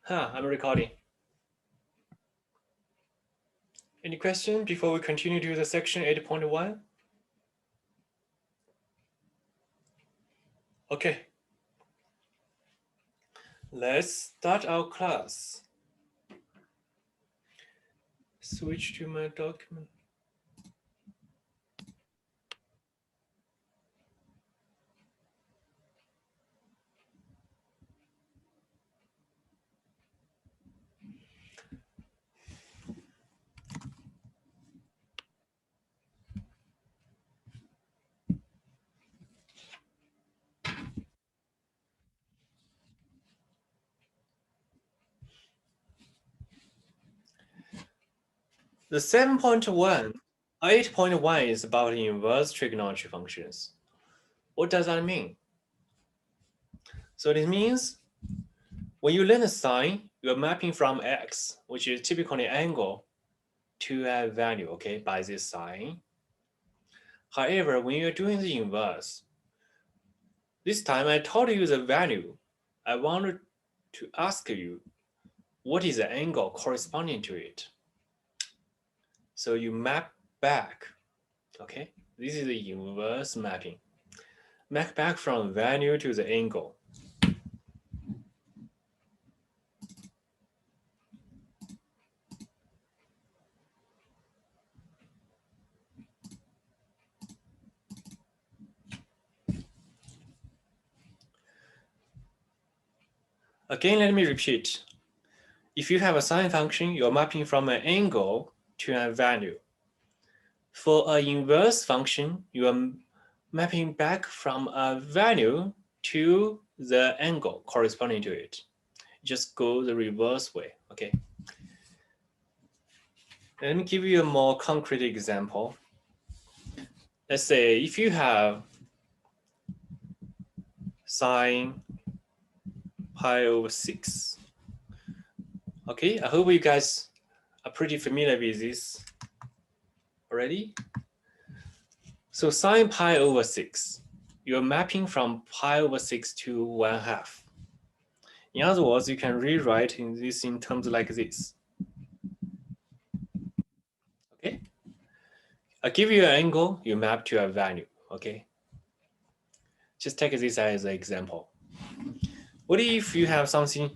I'm recording. Any question before we continue to the section 8.1? Okay. Let's start our class. Switch to my document. The 7.1, 8.1 is about inverse trigonometry functions. What does that mean? So it means when you learn a sine, you're mapping from x, which is typically angle, to a value, okay, by this sign. However, when you're doing the inverse, this time I told you the value. I wanted to ask you, what is the angle corresponding to it? So you map back, okay? This is the inverse mapping. Map back from value to the angle. Again, let me repeat. If you have a sine function, you're mapping from an angle to a value. For an inverse function, you are mapping back from a value to the angle corresponding to it. Just go the reverse way, okay? Let me give you a more concrete example. Let's say if you have sine pi over 6. Okay, I hope you guys are pretty familiar with this already. So sine pi over 6, you're mapping from pi over 6 to 1/2. In other words, you can rewrite this in terms like this. Okay, I give you an angle, you map to a value, okay? Just take this as an example. What if you have something,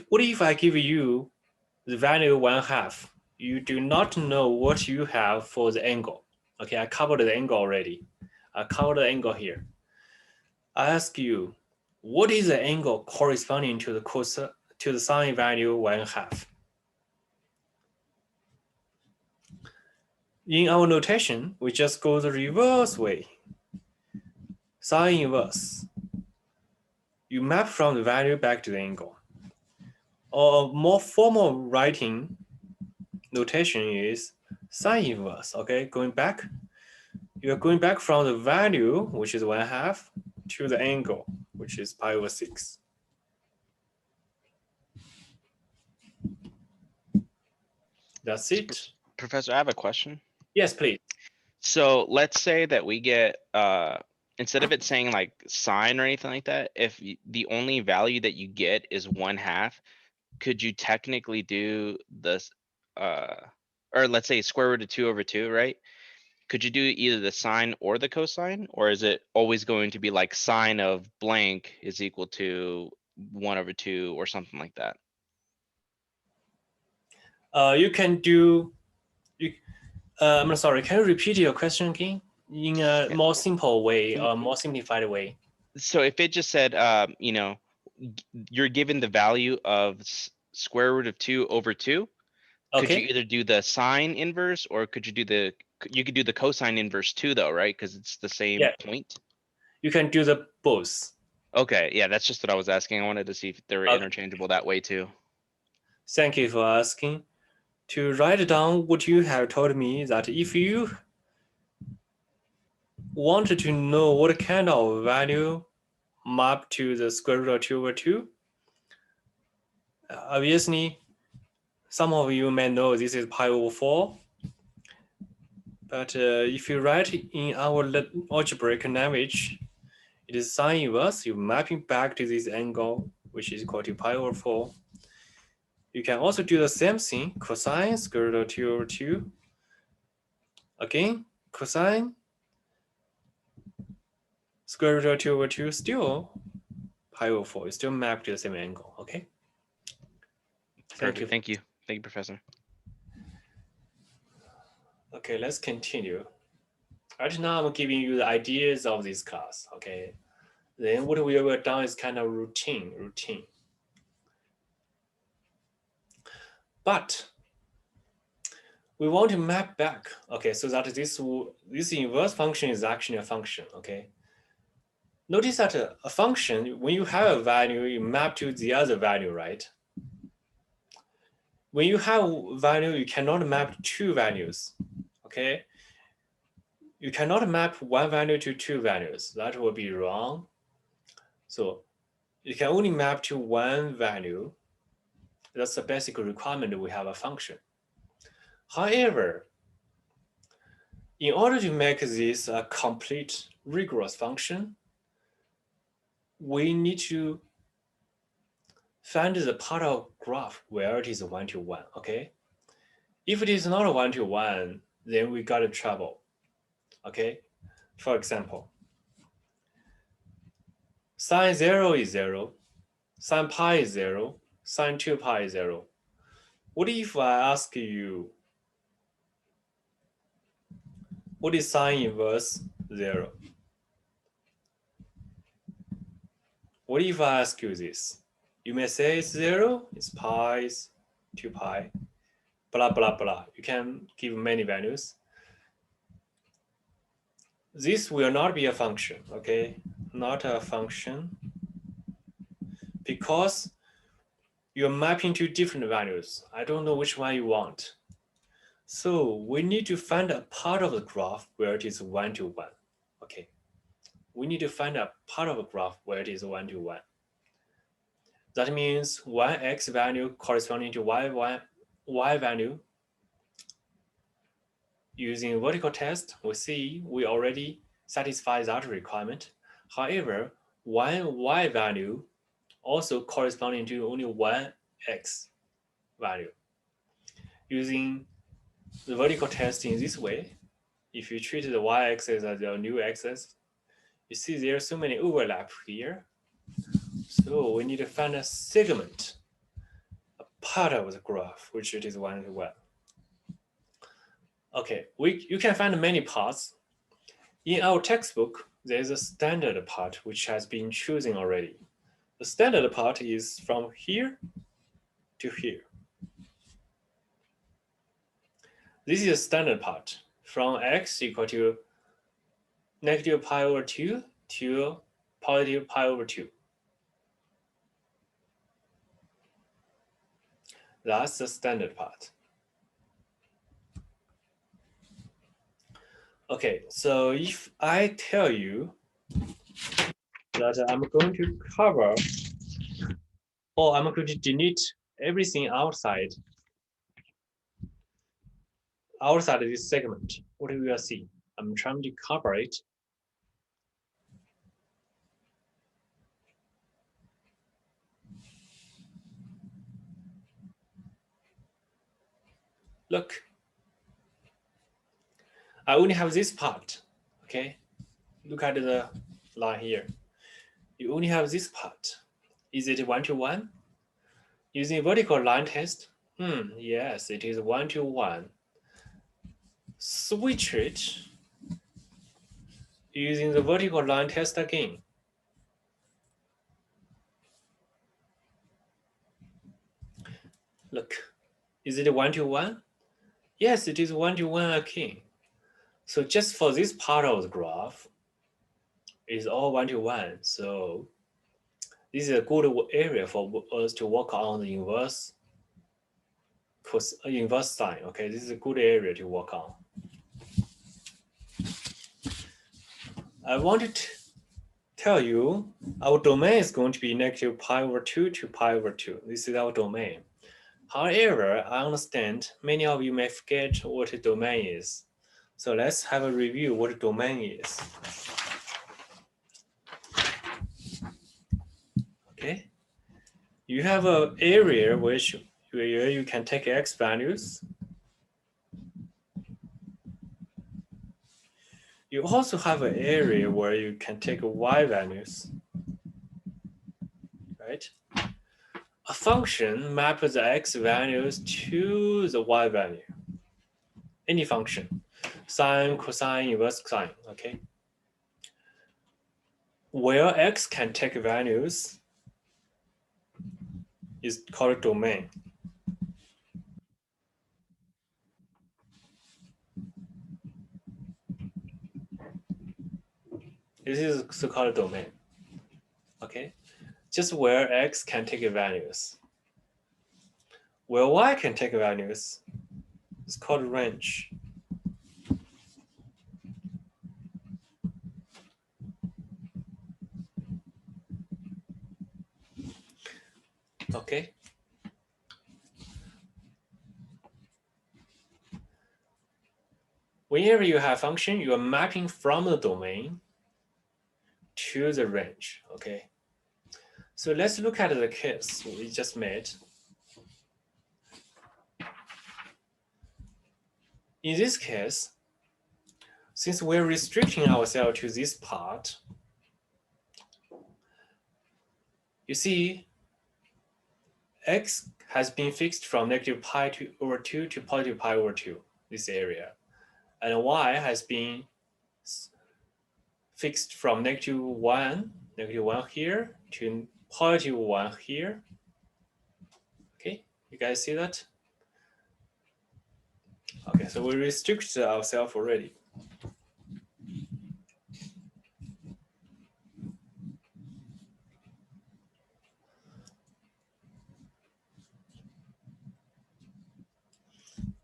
what if I give you the value 1/2? You do not know what you have for the angle. Okay, I covered the angle already. I covered the angle here. I ask you, what is the angle corresponding to the sine value 1/2? In our notation, we just go the reverse way. Sine inverse. You map from the value back to the angle. Or more formal writing notation is sine inverse, okay? Going back, you're going back from the value, which is 1/2, to the angle, which is pi over 6. That's it. Professor, I have a question. Yes, please. So let's say that we get, instead of it saying like sine or anything like that, if the only value that you get is 1/2, could you technically do this, or let's say square root of 2 over 2, right? Could you do either the sine or the cosine, or is it always going to be like sine of blank is equal to 1 over 2 or something like that? You can do, I'm sorry, can you repeat your question again in a more simple way or more simplified way? So if it just said, you're given the value of square root of 2 over 2, could you Okay, either do the sine inverse or could you do you could do the cosine inverse too though, right? Because it's the same yeah, point. you can do the both. Okay, yeah, that's just what I was asking. I wanted to see if they were Okay. interchangeable that way too. Thank you for asking. To write down what you have told me, that if you wanted to know what kind of value map to the square root of 2 over 2, obviously, some of you may know this is pi over 4. But if you write in our algebraic language, it is sine inverse. You're mapping back to this angle which is equal to pi over 4. You can also do the same thing, cosine square root of 2 over 2. Again, cosine square root of 2 over 2, still pi over 4. You still map to the same angle, okay? Perfect. Thank you. Thank you, Professor. Okay, let's continue. Right now, I'm giving you the ideas of this class, okay? Then what we will do is kind of routine. But we want to map back, okay, so that this inverse function is actually a function, okay? Notice that a function, when you have a value, you map to the other value, right? When you have value, you cannot map two values, okay? You cannot map one value to two values. That will be wrong. So you can only map to one value. That's the basic requirement we have a function. However, in order to make this a complete rigorous function, we need to find the part of graph where it is 1-to-1, okay? If it is not 1-to-1, then we got a trouble, okay? For example, sine 0 is 0, sine pi is 0, sine 2 pi is 0. What if I ask you, what is sine inverse 0? What if I ask you this? You may say it's 0, it's pi, it's 2 pi, blah, blah, blah. You can give many values. This will not be a function, okay? Not a function, because you're mapping to different values. I don't know which one you want. So we need to find a part of the graph where it is 1-to-1, okay? We need to find a part of a graph where it is 1-to-1. That means one x value corresponding to y value. Using vertical test, we see we already satisfy that requirement. However, one y value also corresponding to only one x value. Using the vertical test in this way, if you treat the y-axis as a new axis, you see there are so many overlap here. So we need to find a segment, a part of the graph, which it is 1-to-1. Okay, you can find many parts. In our textbook, there is a standard part which has been chosen already. The standard part is from here to here. This is a standard part from x equal to negative pi over 2 to positive pi over 2. That's the standard part. Okay, so if I tell you that I'm going to cover, or I'm going to delete everything outside this segment, what do you see? I'm trying to cover it. Look, I only have this part, okay? Look at the line here. You only have this part. Is it 1-to-1? Using vertical line test? Yes, it is 1-to-1. Switch it using the vertical line test again. Look, is it 1-to-1? Yes, it is 1-to-1 again. So just for this part of the graph, it's all 1-to-1. So this is a good area for us to work on the inverse sign. Okay, this is a good area to work on. I want to tell you our domain is going to be negative pi over 2 to pi over 2. This is our domain. However, I understand many of you may forget what a domain is. So let's have a review what a domain is. Okay. you have an area where you can take x values. You also have an area where you can take y values, right? A function maps the x values to the y value. Any function, sine, cosine, inverse sine, okay? Where x can take values is called domain. This is so-called domain, okay? Just where x can take values. Where y can take values is called range. Okay. Whenever you have function, you are mapping from the domain to the range, okay? So let's look at the case we just made. In this case, since we're restricting ourselves to this part, you see x has been fixed from negative pi over 2 to positive pi over 2, this area. And y has been fixed from negative 1 here to positive 1 here. Okay, you guys see that? Okay, so we restricted ourselves already.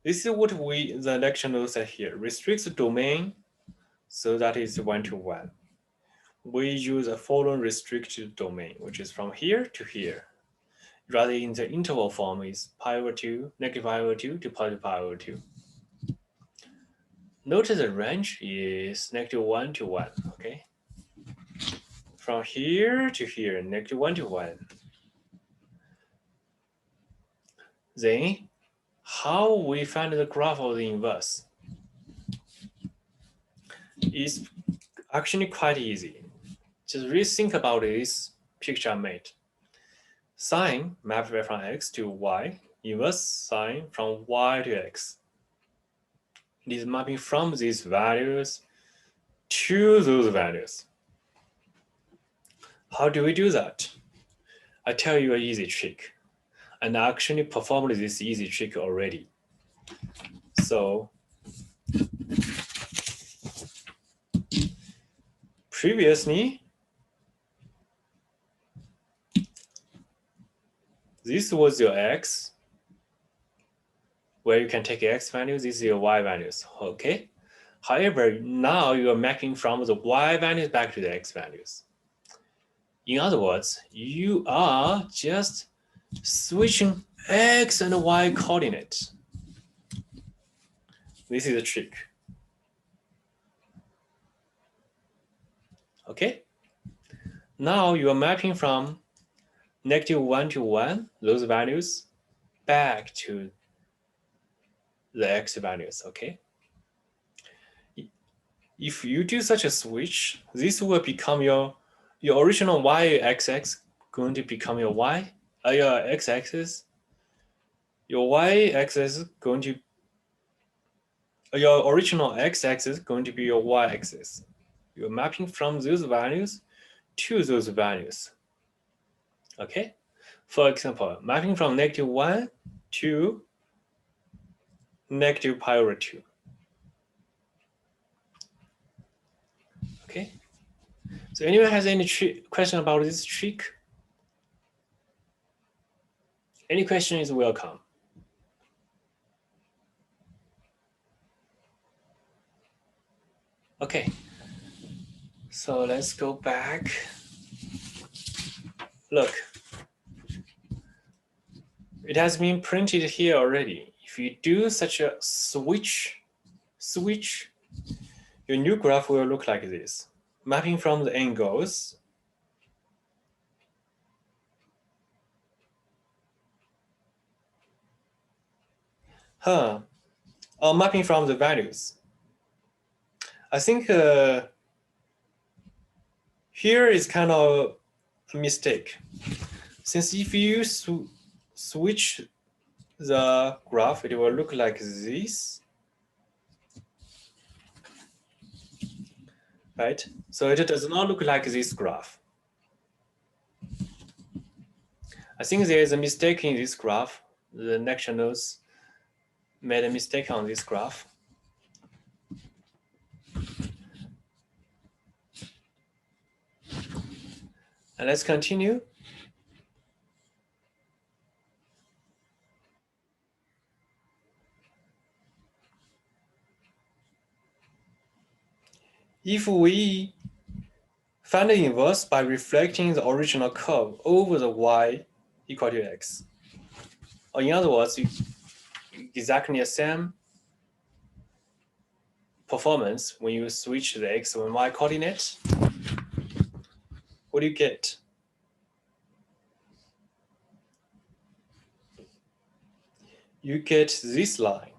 This is what the lecture notes said here. Restricts the domain so that is 1 to 1. We use a following restricted domain, which is from here to here. Rather in the interval form is pi over 2, negative pi over 2 to positive pi over 2. Notice the range is negative 1 to 1, okay? From here to here, negative 1 to 1. Then, how we find the graph of the inverse is actually quite easy. Just rethink about this picture I made. Sine mapped from x to y, inverse sine from y to x. It is mapping from these values to those values. How do we do that? I tell you an easy trick. And I actually performed this easy trick already. So previously, this was your x, where you can take x values, this is your y values, okay? However, now you are mapping from the y values back to the x values. In other words, you are just switching x and y coordinates. This is a trick. Okay? Now you are mapping from negative 1 to 1, those values, back to the x values, okay? If you do such a switch, this will become your original y-axis going to become your your x-axis. Your y-axis going to, your original x-axis going to be your y-axis. You're mapping from those values to those values. Okay? For example, mapping from negative 1 to negative pi over 2. Okay? So anyone has any question about this trick? Any question is welcome. Okay, so let's go back. Look, it has been printed here already. If you do such a switch, your new graph will look like this. Mapping from the angles Mapping from the values. I think here is kind of a mistake. Since if you switch the graph, it will look like this, right? So it does not look like this graph. I think there is a mistake in this graph. The lecture notes made a mistake on this graph. And let's continue. If we find the inverse by reflecting the original curve over the y equal to x, or in other words, exactly the same performance when you switch the x and y coordinate, what do you get? You get this line.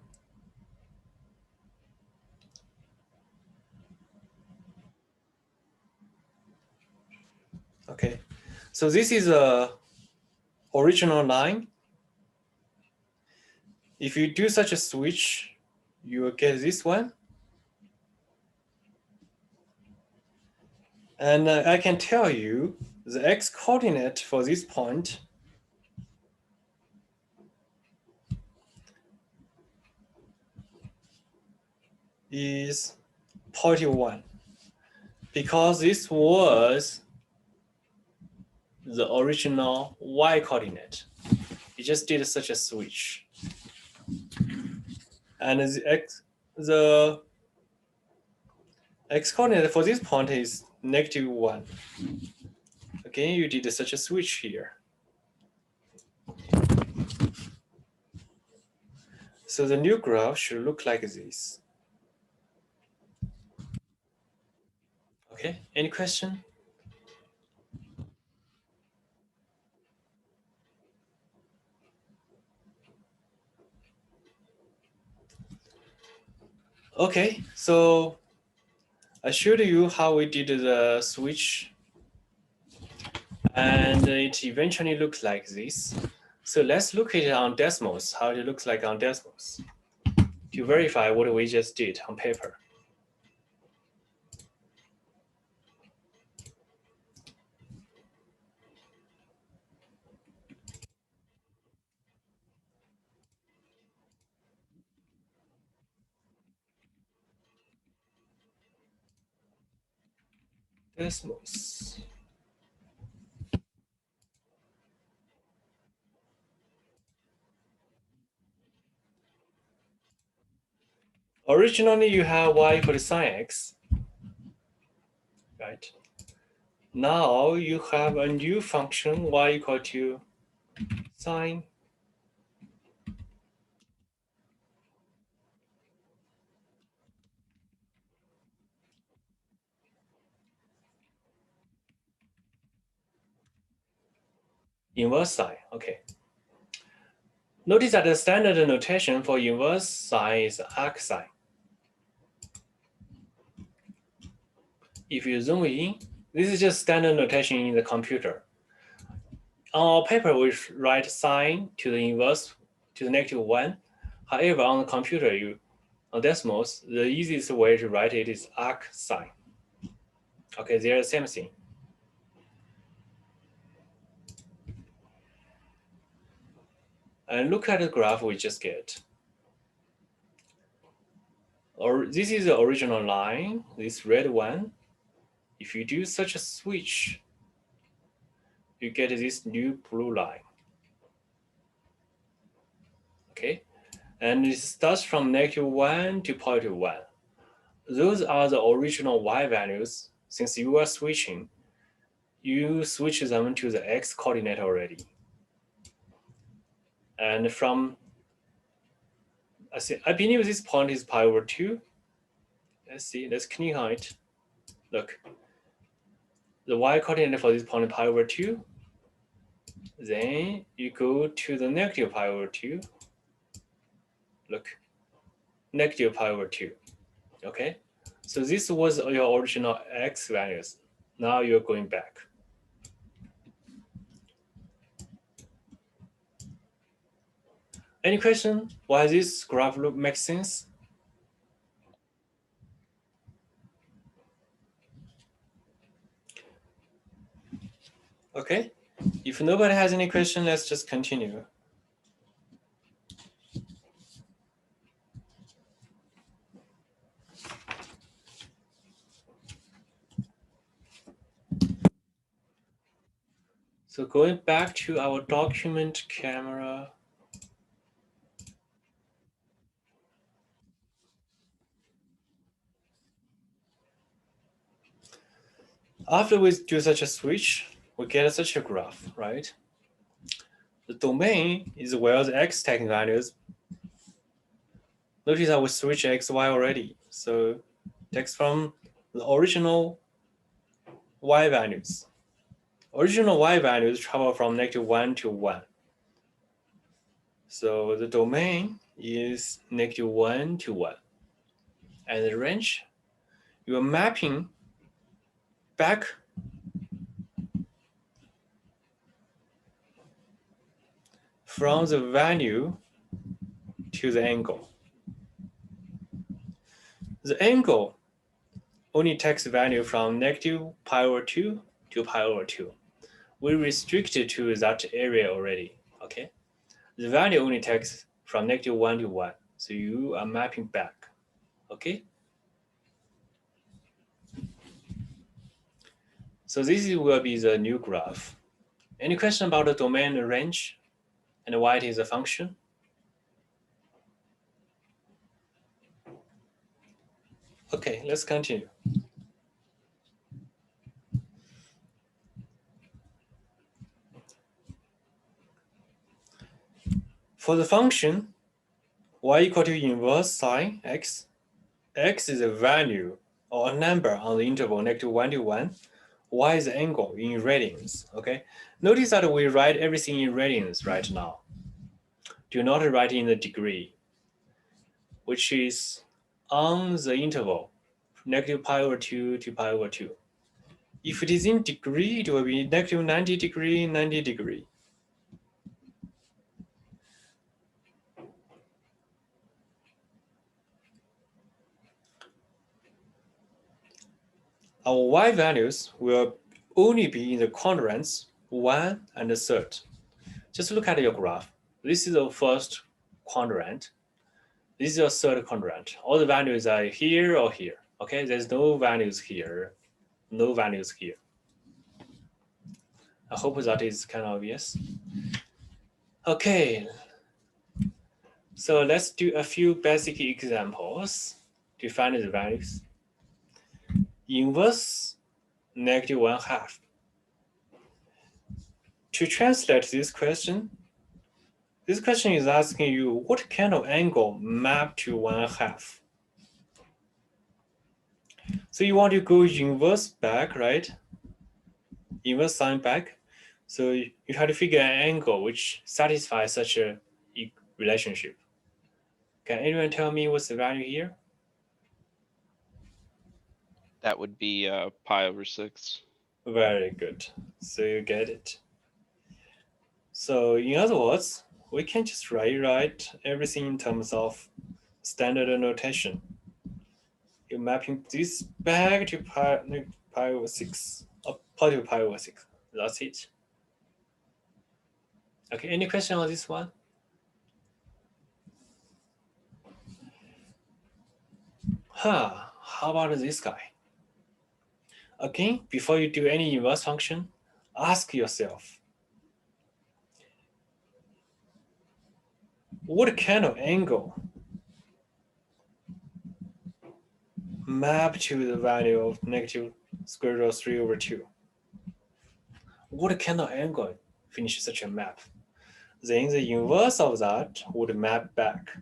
Okay, so this is a original line. If you do such a switch, you will get this one. And I can tell you the x coordinate for this point is 0.1, because this was the original y coordinate. You just did such a switch. And the x coordinate for this point is -1. Again, you did such a switch here. So the new graph should look like this. Okay, any question? Okay, so I showed you how we did the switch, and it eventually looks like this. So let's look at it on Desmos, how it looks like on Desmos, to verify what we just did on paper. Desmos. Originally, you have y equal to sine x, right? Now you have a new function y equal to sine inverse sine. Okay. Notice that the standard notation for inverse sine is arc sine. If you zoom in, this is just standard notation in the computer. On our paper, we write sine to the inverse to the -1. However, on the computer, on Desmos, the easiest way to write it is arc sine. Okay, they're the same thing. And look at the graph we just get. Or this is the original line, this red one. If you do such a switch, you get this new blue line. Okay, and it starts from -1 to 0.1. Those are the original y values. Since you are switching, you switch them to the x coordinate already. And from, I believe this point is pi/2. Let's see, let's click on it. Look, the y coordinate for this point is pi/2. Then you go to the -pi/2. look, negative pi over 2, okay? So this was your original x values. Now you're going back. Any question? Why this graph look makes sense? Okay, if nobody has any question, let's just continue. So going back to our document camera. After we do such a switch, we get such a graph, right? The domain is where the x taking values. Notice that we switch x, y already. So takes from the original y values. Original y values travel from -1 to 1. So the domain is -1 to 1. And the range, you are mapping back from the value to the angle. The angle only takes value from -pi/2 to pi/2. We restricted to that area already, okay? The value only takes from -1 to 1. So you are mapping back, okay? So this will be the new graph. Any question about the domain range and why it is a function? Okay, let's continue. For the function y equal to inverse sine x, x is a value or a number on the interval -1 to 1. Y is the angle in radians, okay? Notice that we write everything in radians right now. Do not write in the degree, which is on the interval -pi/2 to pi/2. If it is in degree, it will be -90 degree, 90 degree. Our y values will only be in the quadrants 1 and 3. Just look at your graph. This is the first quadrant. This is your third quadrant. All the values are here or here. Okay, there's no values here, no values here. I hope that is kind of obvious. Okay, so let's do a few basic examples to find the values. Inverse -1/2. To translate this question is asking you what kind of angle map to 1/2. So you want to go inverse back, right? Inverse sine back. So you have to figure an angle which satisfies such a relationship. Can anyone tell me what's the value here? That would be pi/6. Very good. So you get it. So in other words, we can just rewrite everything in terms of standard notation. You're mapping this back to pi/6, or positive pi/6. That's it. Okay, any question on this one? How about this guy? Again, before you do any inverse function, ask yourself, what kind of angle map to the value of -√3/2? What kind of angle finish such a map? Then the inverse of that would map back.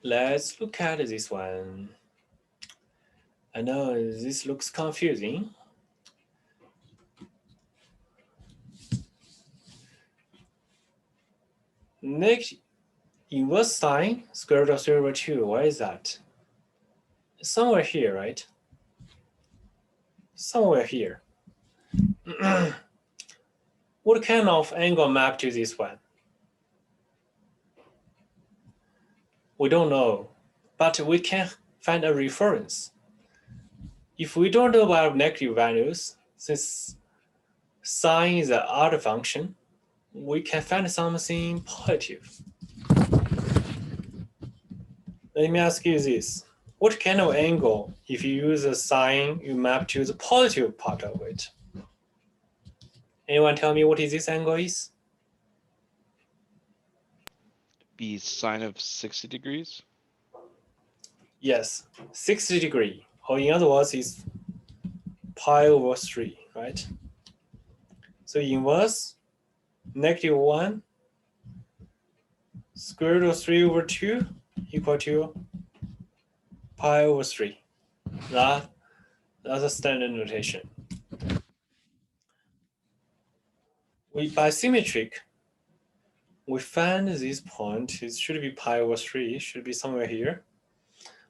Let's look at this one. I know this looks confusing. Next, inverse sine square root of 3 over 2. Why is that? Somewhere here, right? Somewhere here. What kind of angle map to this one? We don't know, but we can find a reference. If we don't know about negative values, since sine is an odd function, we can find something positive. Let me ask you this. What kind of angle, if you use a sine, you map to the positive part of it? Anyone tell me what is this angle is? Be sine of 60 degrees. Yes, 60 degree, or in other words, is pi over 3, right? So inverse negative 1 square root of 3 over 2 equal to pi over 3. That's a standard notation. By symmetric, we find this point, it should be pi over 3, should be somewhere here.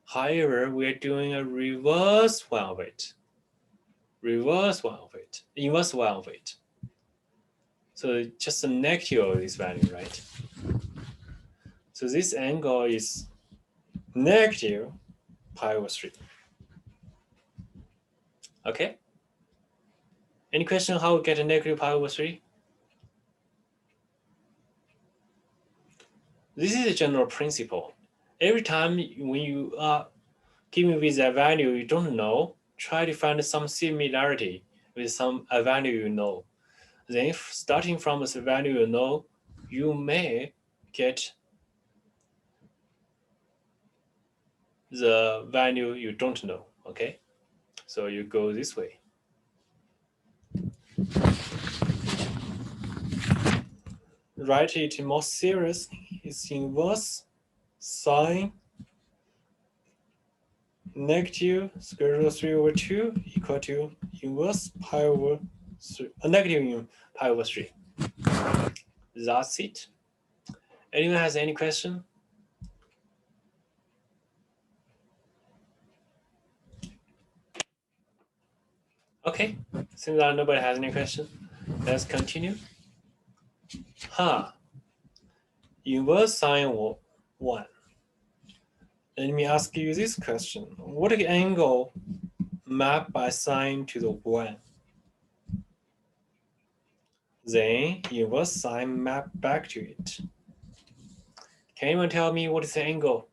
However, we're doing a reverse one of it. Inverse one of it. So just a negative of this value, right? So this angle is negative pi over 3. Okay? Any question how we get a negative pi over 3? This is a general principle. Every time when you are given with a value you don't know, try to find some similarity with a value you know. Then starting from the value you know, you may get the value you don't know, okay? So you go this way. Write it more serious. It's inverse sine negative square root of 3 over 2 equal to inverse pi over 3, negative pi over 3. That's it. Anyone has any question? Okay, since nobody has any question, let's continue. Inverse sine 1. Let me ask you this question. What angle map by sine to the 1? Then inverse sine map back to it. Can anyone tell me what is the angle?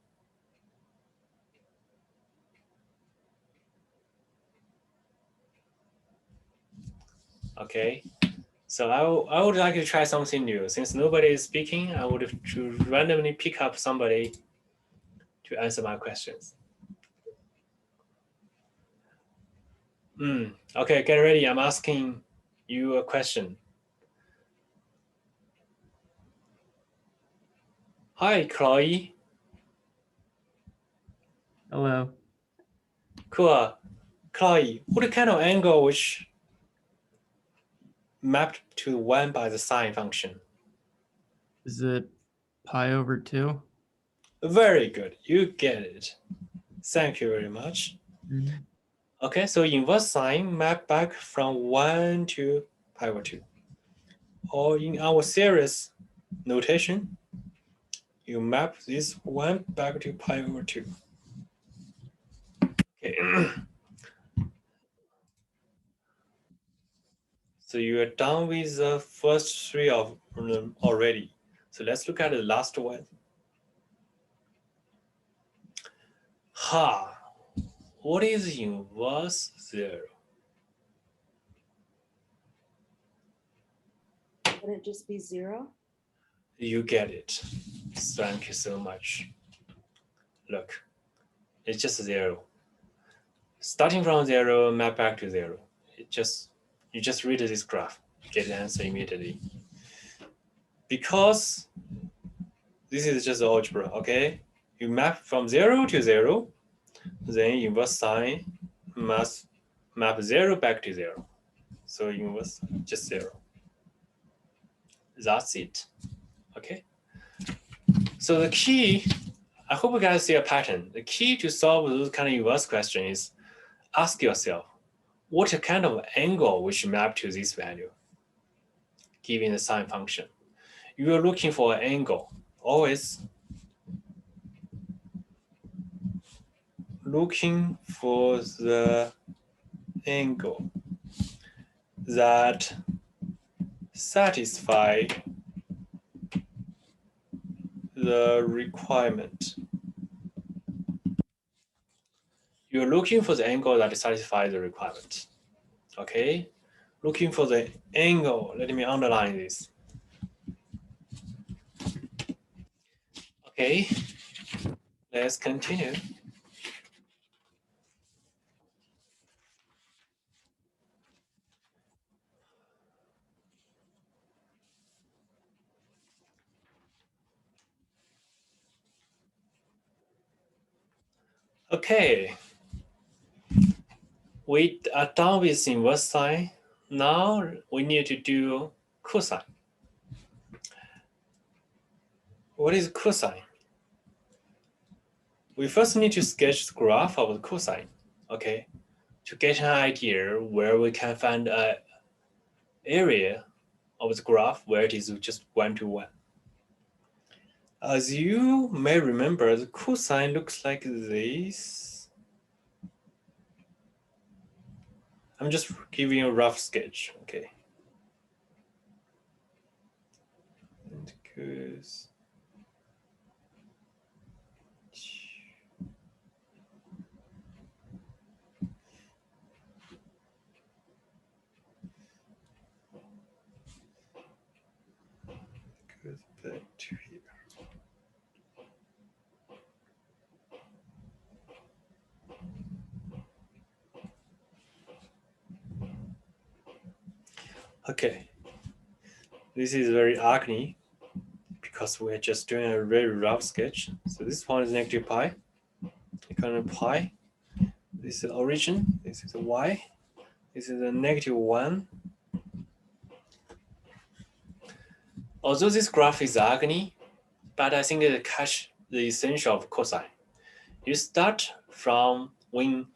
Okay, so I would like to try something new. Since nobody is speaking, I would to randomly pick up somebody to answer my questions. Okay, get ready. I'm asking you a question. Hi, Chloe. Hello. Cool. Chloe, what kind of angle which mapped to 1 by the sine function? Is it pi over 2? Very good. You get it. Thank you very much. Mm-hmm. Okay, so inverse sine map back from 1 to pi over 2. Or in our series notation, you map this 1 back to pi over 2. Okay. So you are done with the first 3 of them already. So let's look at the last one. What is inverse 0? Would it just be 0? You get it. Thank you so much. Look, it's just 0. Starting from 0, map back to 0. You just read this graph, get the answer immediately. Because this is just algebra, okay? You map from 0 to 0, then inverse sine must map 0 back to 0. So inverse just 0. That's it, okay? So the key, I hope you guys see a pattern. The key to solve those kind of inverse questions is ask yourself, what kind of angle we should map to this value, given the sine function. You are looking for an angle, always looking for the angle that satisfy the requirement. You're looking for the angle that satisfies the requirement. Okay, looking for the angle. Let me underline this. Okay, let's continue. Okay, we are done with inverse sine. Now we need to do cosine. What is cosine? We first need to sketch the graph of the cosine, okay, to get an idea where we can find an area of the graph where it is just 1 to 1. As you may remember, the cosine looks like this. I'm just giving you a rough sketch, okay. And goes. Goes back to here. Okay, this is very ugly because we're just doing a very rough sketch. So this one is negative pi, equal to pi. This is origin, this is y, this is a negative 1. Although this graph is ugly, but I think it catches the essential of cosine. You start from when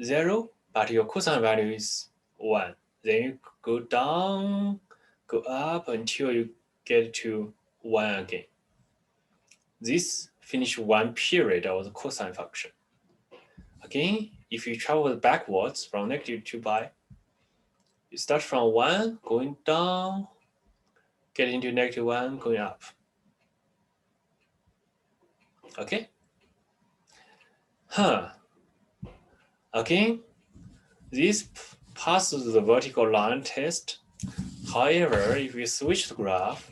0, but your cosine value is 1. Then you go down, go up until you get to 1 again. This finish one period of the cosine function. Again, if you travel backwards from negative to pi, you start from 1, going down, get into negative 1, going up. Okay? Again, this passes the vertical line test. However, if you switch the graph,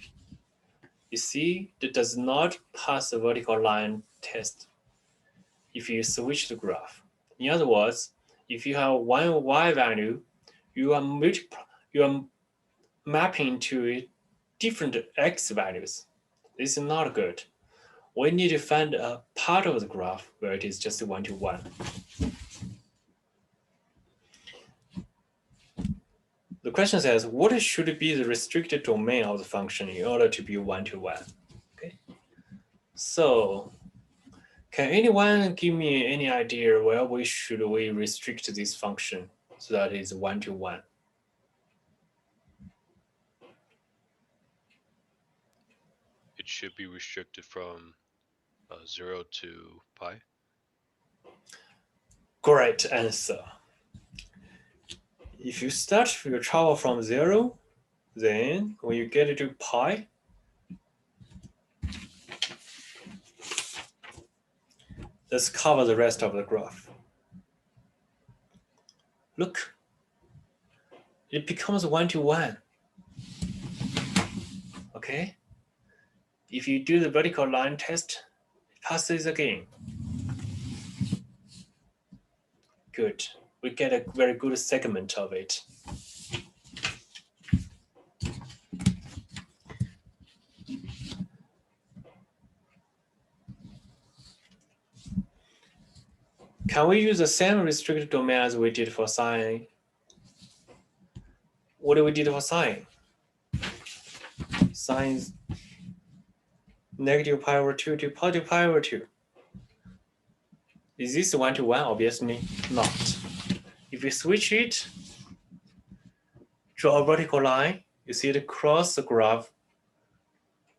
you see it does not pass the vertical line test if you switch the graph. In other words, if you have one y value, you are mapping to different x values. This is not good. We need to find a part of the graph where it is just 1 to 1. The question says, what should be the restricted domain of the function in order to be 1 to 1? Okay. So, can anyone give me any idea where we should restrict this function so that it's 1 to 1? It should be restricted from 0 to pi. Great answer. If you start your travel from 0, then when you get to pi, let's cover the rest of the graph. Look, it becomes 1 to 1. Okay? If you do the vertical line test, it passes again. Good. We get a very good segment of it. Can we use the same restricted domain as we did for sine? What do we did for sine? Sine negative pi over 2 to positive pi over 2. Is this 1 to 1? Obviously not. If you switch it, draw a vertical line, you see it cross the graph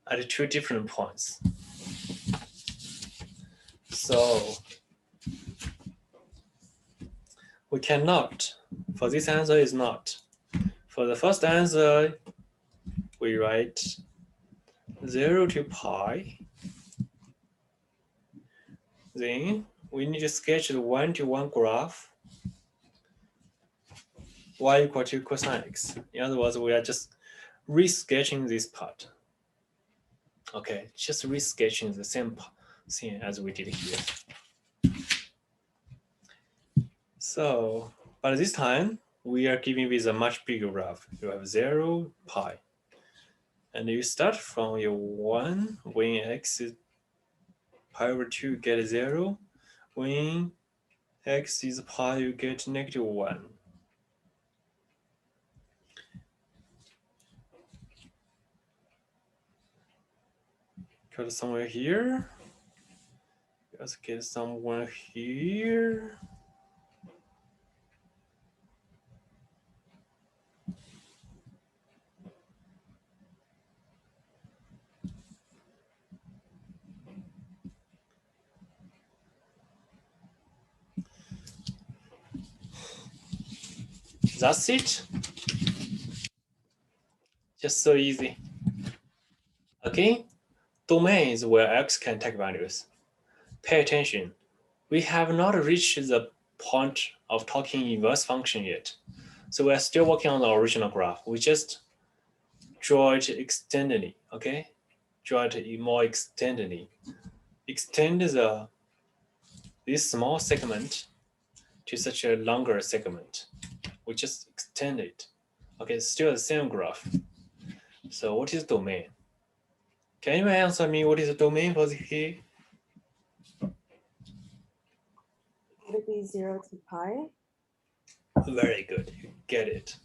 at 2 different points. So we cannot, for this answer is not. For the first answer, we write 0 to pi. Then we need to sketch the 1 to 1 graph. Y equal to cosine x. In other words, we are just resketching this part. Okay, just resketching the same thing as we did here. So, but this time we are giving with a much bigger graph. You have 0, pi. And you start from your 1 when x is pi over 2, get 0. When x is pi, you get negative 1. Cut somewhere here. Let's get somewhere here. That's it. Just so easy. Okay, domains where x can take values. Pay attention. We have not reached the point of talking inverse function yet. So we're still working on the original graph. We just draw it extendedly, okay? Draw it more extendedly. Extend this small segment to such a longer segment. We just extend it. Okay, it's still the same graph. So what is domain? Can you answer me what is the domain for here? Would it be 0 to pi? Very good, you get it.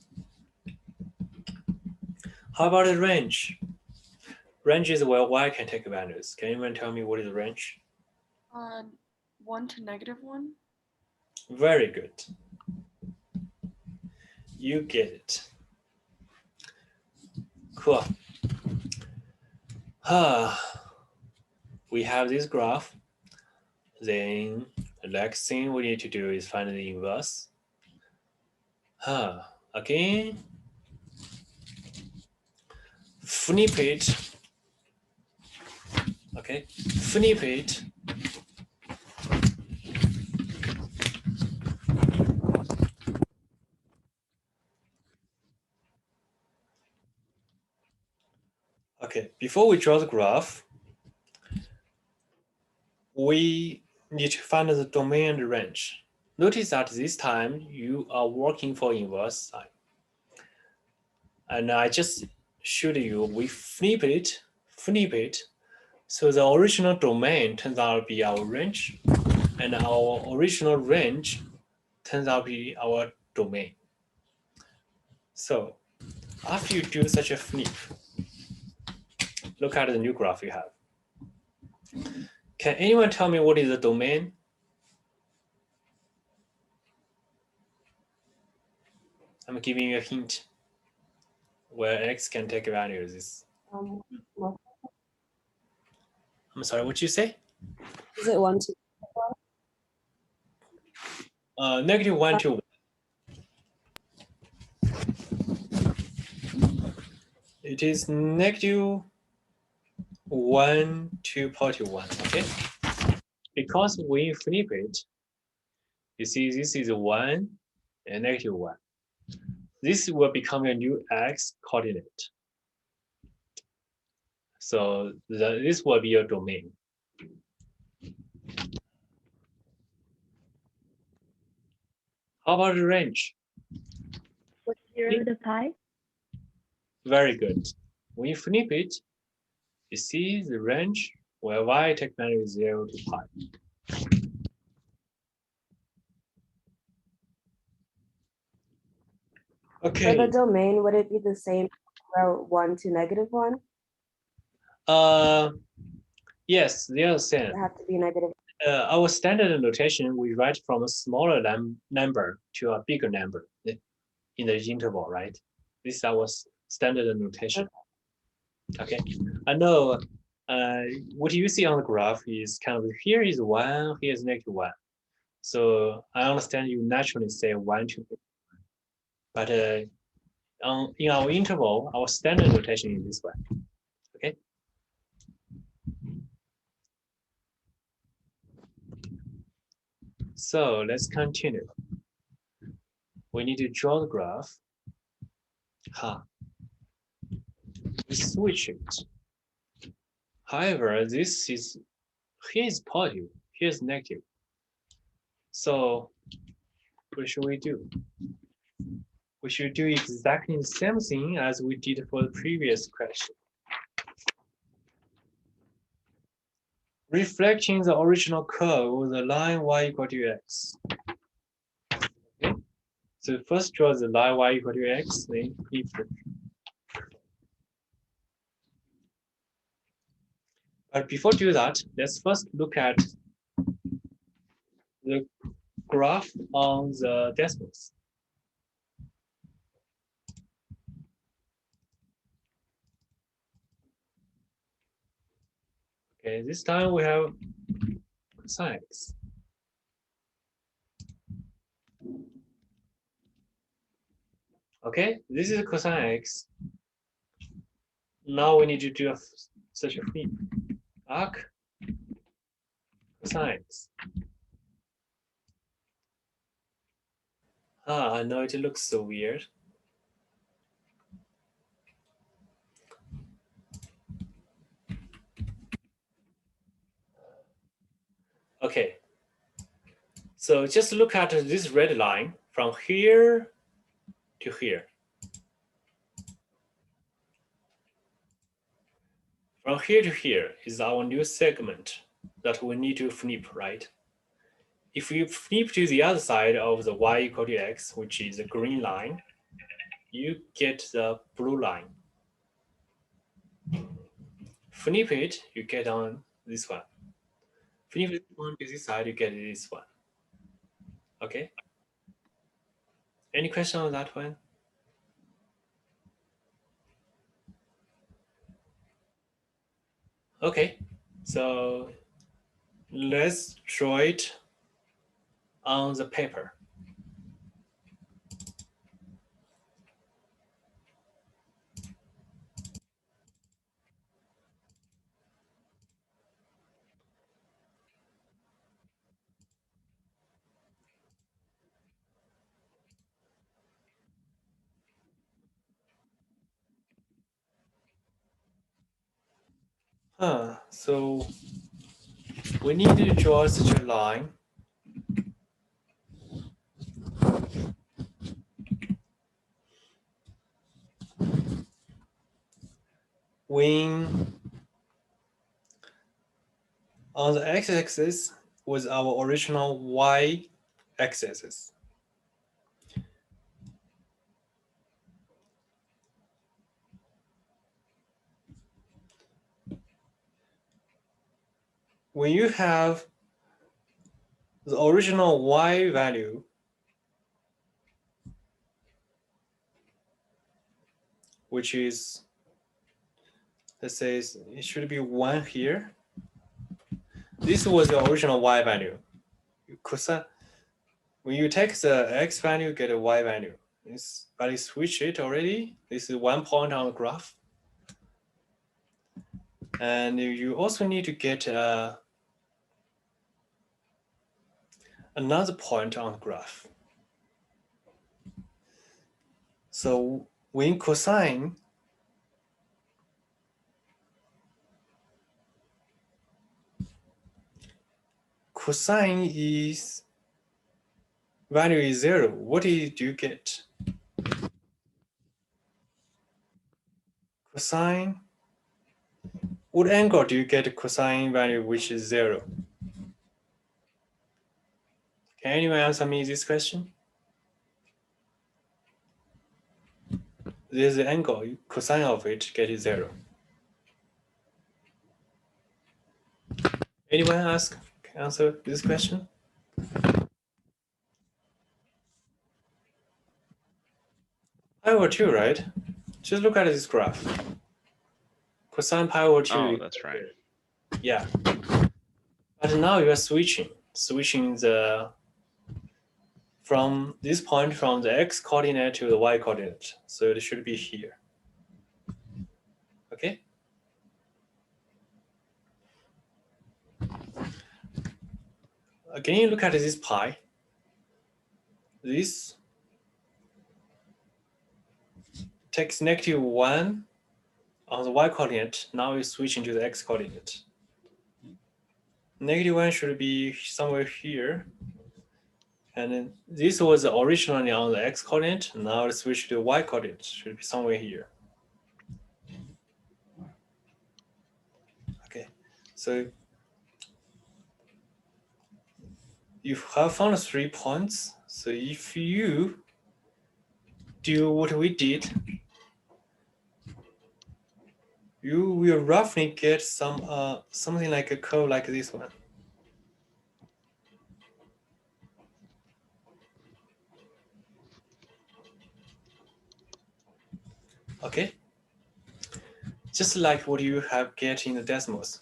How about the range? Range is where y can take values. Can anyone tell me what is the range? 1 to -1. Very good. You get it. Cool. We have this graph. Then the next thing we need to do is find the inverse. Again, flip it. Okay, flip it. Okay, before we draw the graph, we need to find the domain and the range. Notice that this time you are working for inverse sign. And I just showed you, we flip it. So the original domain turns out to be our range, and our original range turns out to be our domain. So after you do such a flip, look at the new graph you have. Can anyone tell me what is the domain? I'm giving you a hint where x can take values. Is I'm sorry, what you say? Is it 1 to -1 to 1. It is -1 to +1, okay? Because when you flip it, you see this is 1 and -1. This will become a new x coordinate. So this will be your domain. How about the range? 0 to pi? Very good. When you flip it, you see the range where y take value is 0 to pi. Okay. For the domain, would it be the same 1 to -1? Yes, they are the same. They have to be negative. Our standard notation, we write from a smaller number to a bigger number in the interval, right? This is our standard notation. Okay, I know what you see on the graph is kind of here is 1, here is -1. So I understand you naturally say 1 to 1. But in our interval, our standard notation is this one. Okay. So let's continue. We need to draw the graph. We switch it. However, this is here is positive, here is negative. So what should we do? We should do exactly the same thing as we did for the previous question. Reflecting the original curve with the line y equal to x. Okay. So first draw the line y equal to x, then flip it. But before do that, let's first look at the graph on the decimals. Okay, this time we have cosine x. Okay, this is cosine x. Now we need to do such a flip. Arc cosine x. I know it looks so weird. Okay, so just look at this red line from here to here. From here to here is our new segment that we need to flip, right? If you flip to the other side of the y equal to x, which is the green line, you get the blue line. Flip it, you get on this one. Flip it on to this side, you get this one. Okay? Any question on that one? Okay, so let's draw it on the paper. So we need to draw such a line. When on the x-axis was our original y-axis. When you have the original y value, which is, let's say it should be 1 here. This was the original y value. When you take the x value, get a y value. But you switch it already. This is 1 point on the graph. And you also need to get another point on the graph. So when cosine is value is 0, what do you get? Cosine, what angle do you get cosine value which is 0? Can anyone answer me this question? There's the angle, cosine of it get 0. Anyone answer this question? Pi over 2, right? Just look at this graph. Cosine pi over 2. Oh, that's right. Yeah. But now you are switching from this point from the x coordinate to the y coordinate. So it should be here. Okay. Again, you look at this pi. This takes -1 on the y coordinate. Now it's switching to the x coordinate. -1 should be somewhere here. And then this was originally on the x coordinate. Now it's switched to the y coordinate. Should be somewhere here. Okay, so you have found 3 points. So if you do what we did, you will roughly get something like a curve like this one. Okay, just like what you have get in the decimals.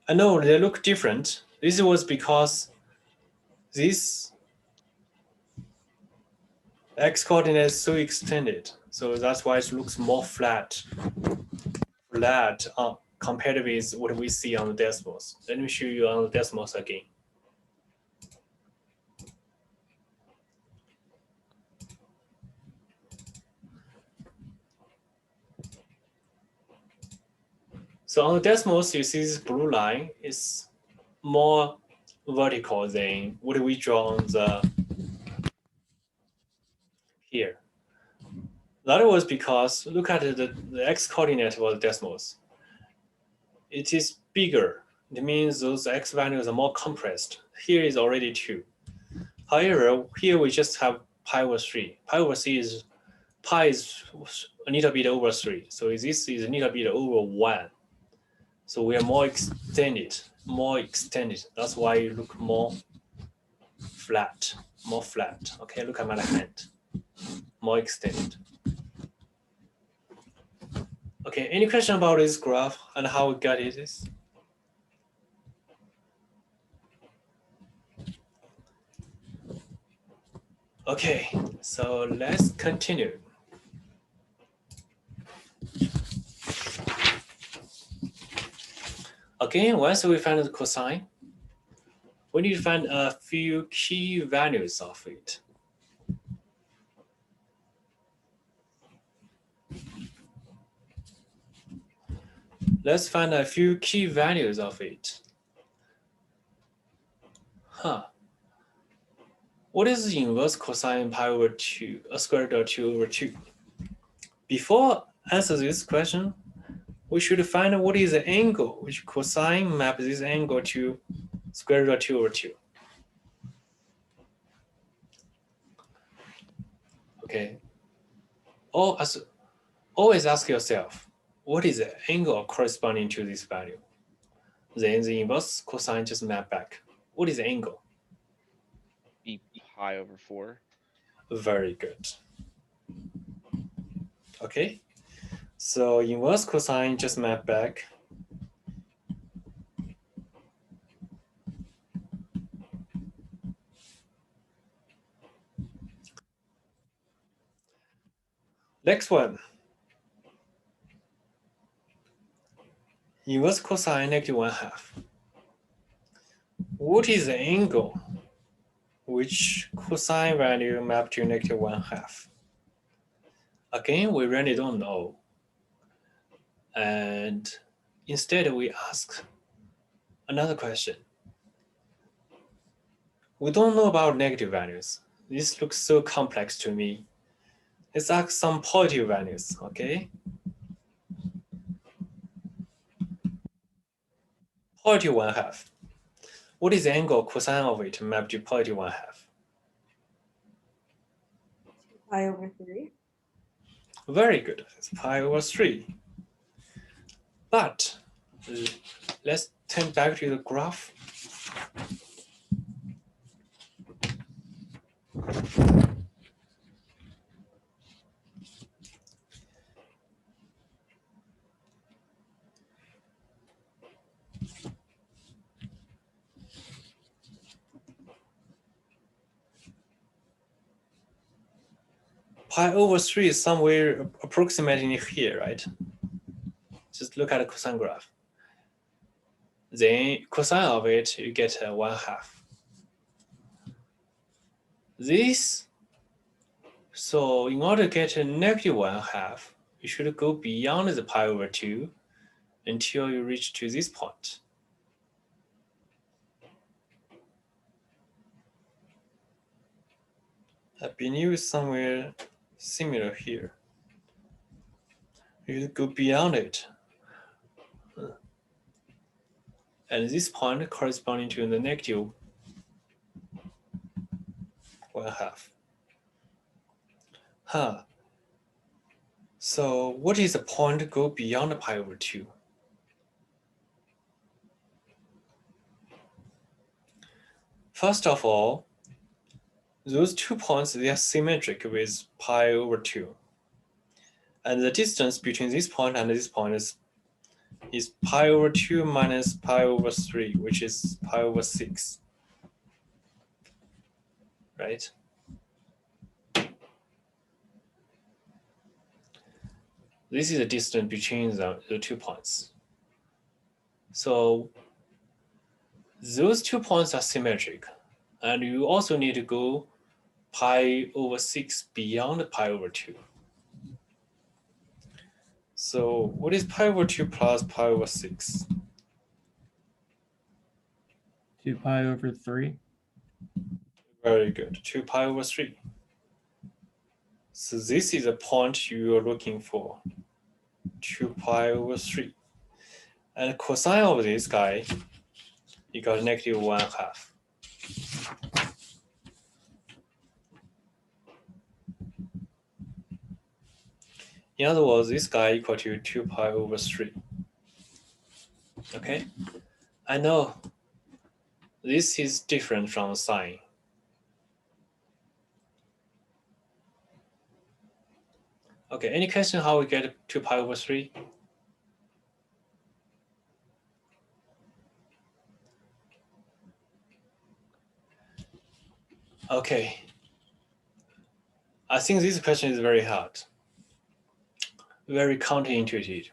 I know they look different. This was because this x coordinate is so extended, so that's why it looks more flat compared with what we see on the decimals. Let me show you on the decimals again. So on the decimals, you see this blue line is more vertical than what we draw on the here. That was because look at the x coordinate was decimals. It is bigger. It means those x values are more compressed. Here is already 2. However, here we just have pi over 3. Pi over 3 is pi is a little bit over 3. So this is a little bit over 1. So we are more extended. That's why you look more flat. Okay, look at my hand. More extended. Okay, any question about this graph and how we got it? Okay, so let's continue. Again, once we find the cosine, we need to find a few key values of it. Let's find a few key values of it. What is the inverse cosine pi over 2, a square root of 2 over 2? Before answer this question, we should find out what is the angle which cosine maps this angle to square root of 2 over 2. Okay. Always ask yourself, what is the angle corresponding to this value? Then the inverse cosine just map back. What is the angle? Be pi over 4. Very good. Okay. So inverse cosine just map back. Next one. Inverse cosine -1/2. What is the angle which cosine value map to -1/2? Again, we really don't know. And instead we ask another question. We don't know about negative values. This looks so complex to me. Let's ask some positive values, okay? Positive 1/2. What is the angle cosine of it mapped to positive 1/2? Pi over 3. Very good. It's pi over 3. But let's turn back to the graph. Pi over 3 is somewhere approximating here, right? Just look at the cosine graph. Then cosine of it, you get 1/2. This, so in order to get a negative 1/2, you should go beyond the pi over 2 until you reach to this point. I believe it's somewhere similar here. You go beyond it. And this point corresponding to the negative 1/2. So what is the point to go beyond the pi over 2? First of all, those 2 points, they are symmetric with pi over 2. And the distance between this point and this point is pi over 2 minus pi over 3, which is pi over 6. Right? This is the distance between the 2 points. So those 2 points are symmetric. And you also need to go pi over 6 beyond pi over 2. So what is pi over 2 plus pi over 6? 2 pi over 3. Very good. 2 pi over 3. So this is the point you are looking for. 2 pi over 3. And cosine of this guy, you got negative 1/2. In other words, this guy equal to 2 pi over 3. Okay? I know this is different from sine. Okay, any question how we get 2 pi over 3? Okay. I think this question is very hard. Very counterintuitive.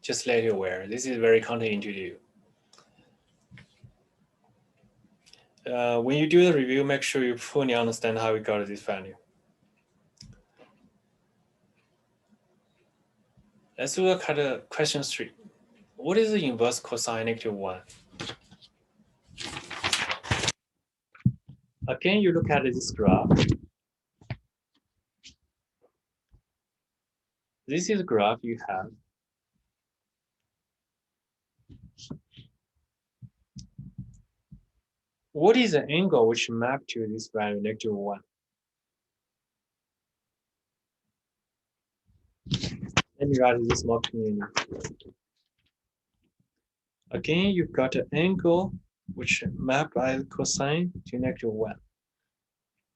Just let you aware, this is very counterintuitive. When you do the review, make sure you fully understand how we got this value. Let's look at question 3. What is the inverse cosine negative 1? Again, you look at this graph. This is a graph you have. What is the angle which map to this value negative 1? Let me write this more clearly. Again, you've got an angle which map by cosine to negative 1.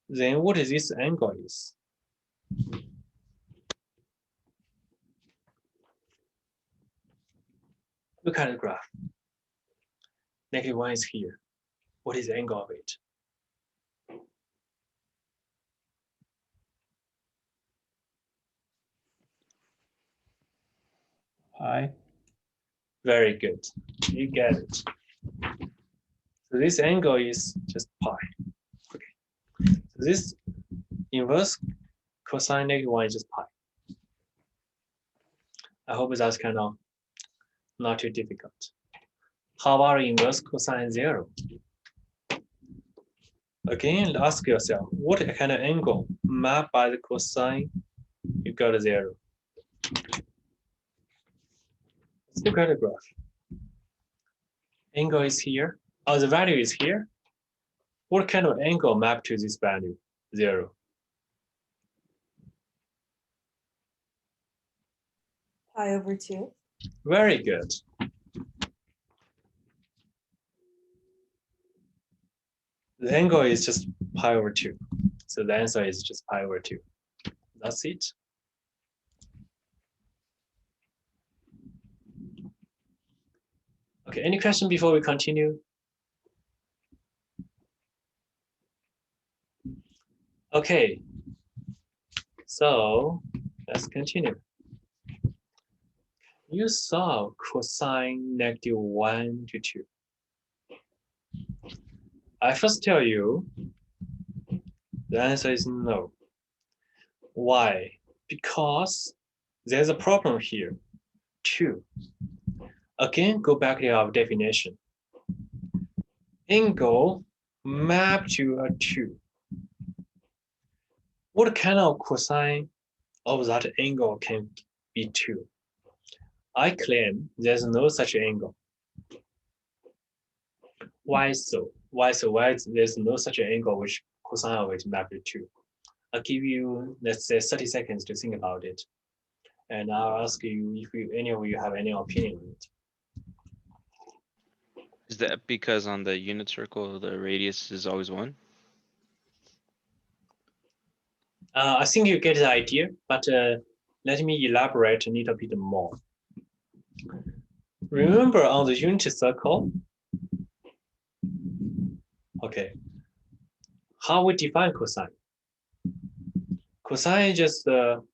Then what is this angle is? Look at the graph. Negative 1 is here. What is the angle of it? Pi. Very good. You get it. So this angle is just pi. Okay. So this inverse cosine negative 1 is just pi. I hope that's kind of not too difficult. How about inverse cosine 0? Again, ask yourself, what kind of angle mapped by the cosine you got a 0? Let's look at the graph. Angle is here. Oh, the value is here. What kind of angle mapped to this value? 0. Pi over 2. Very good. The angle is just pi over 2. So the answer is just pi over 2. That's it. Okay, any question before we continue? Okay, so let's continue. You solve cosine -1 to 2. I first tell you the answer is no. Why? Because there's a problem here. 2. Again, go back to our definition. Angle map to a 2. What kind of cosine of that angle can be 2? I claim there's no such angle. Why so? Why there's no such angle which cosine of it map to 2? I'll give you, let's say, 30 seconds to think about it. And I'll ask you if any of you have any opinion on it. Is that because on the unit circle, the radius is always 1? I think you get the idea, but let me elaborate a little bit more. Remember on the unit circle, okay, how we define cosine? Cosine is just of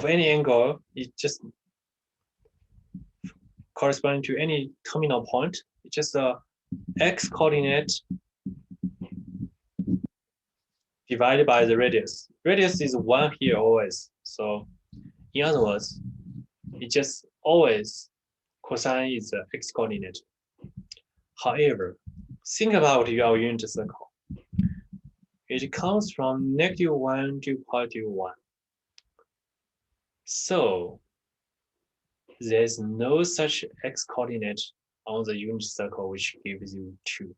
any angle, it just corresponding to any terminal point. It's just a x coordinate divided by the radius. Radius is 1 here always. So in other words, it just always cosine is the x coordinate. However, think about your unit circle. It comes from -1 to +1. So there's no such x coordinate on the unit circle which gives you 2.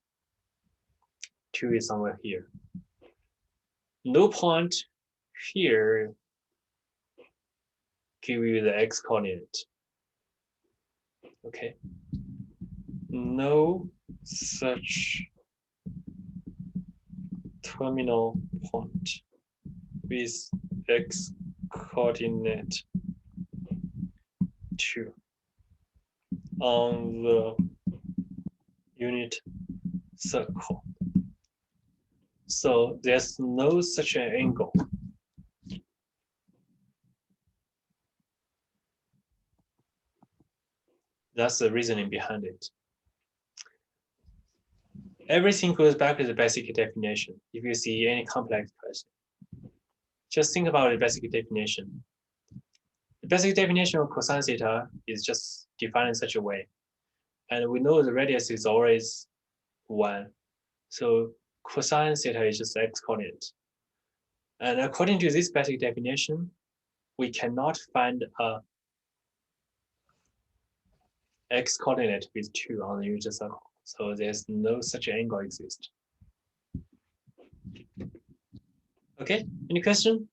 2 is somewhere here. No point here give you the x coordinate. Okay. No such terminal point with x coordinate 2 on the unit circle. So there's no such an angle. That's the reasoning behind it. Everything goes back to the basic definition. If you see any complex question, just think about the basic definition. The basic definition of cosine theta is just defined in such a way. And we know the radius is always 1. So cosine theta is just x coordinate. And according to this basic definition, we cannot find a x coordinate with 2 on the unit circle. So there's no such angle exist. Okay, any question?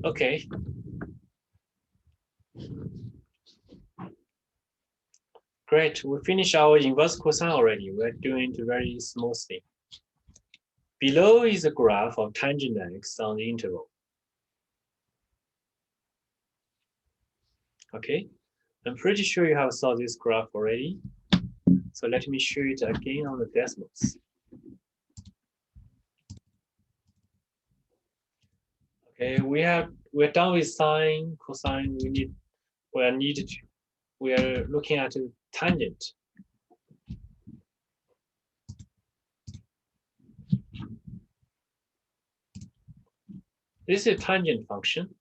Okay. Great, we finished our inverse cosine already. We're doing it very smoothly. Below is a graph of tangent x on the interval. Okay, I'm pretty sure you have saw this graph already. So let me show it again on the decimals. Okay, we're done with sine, cosine. We are looking at a tangent. This is a tangent function.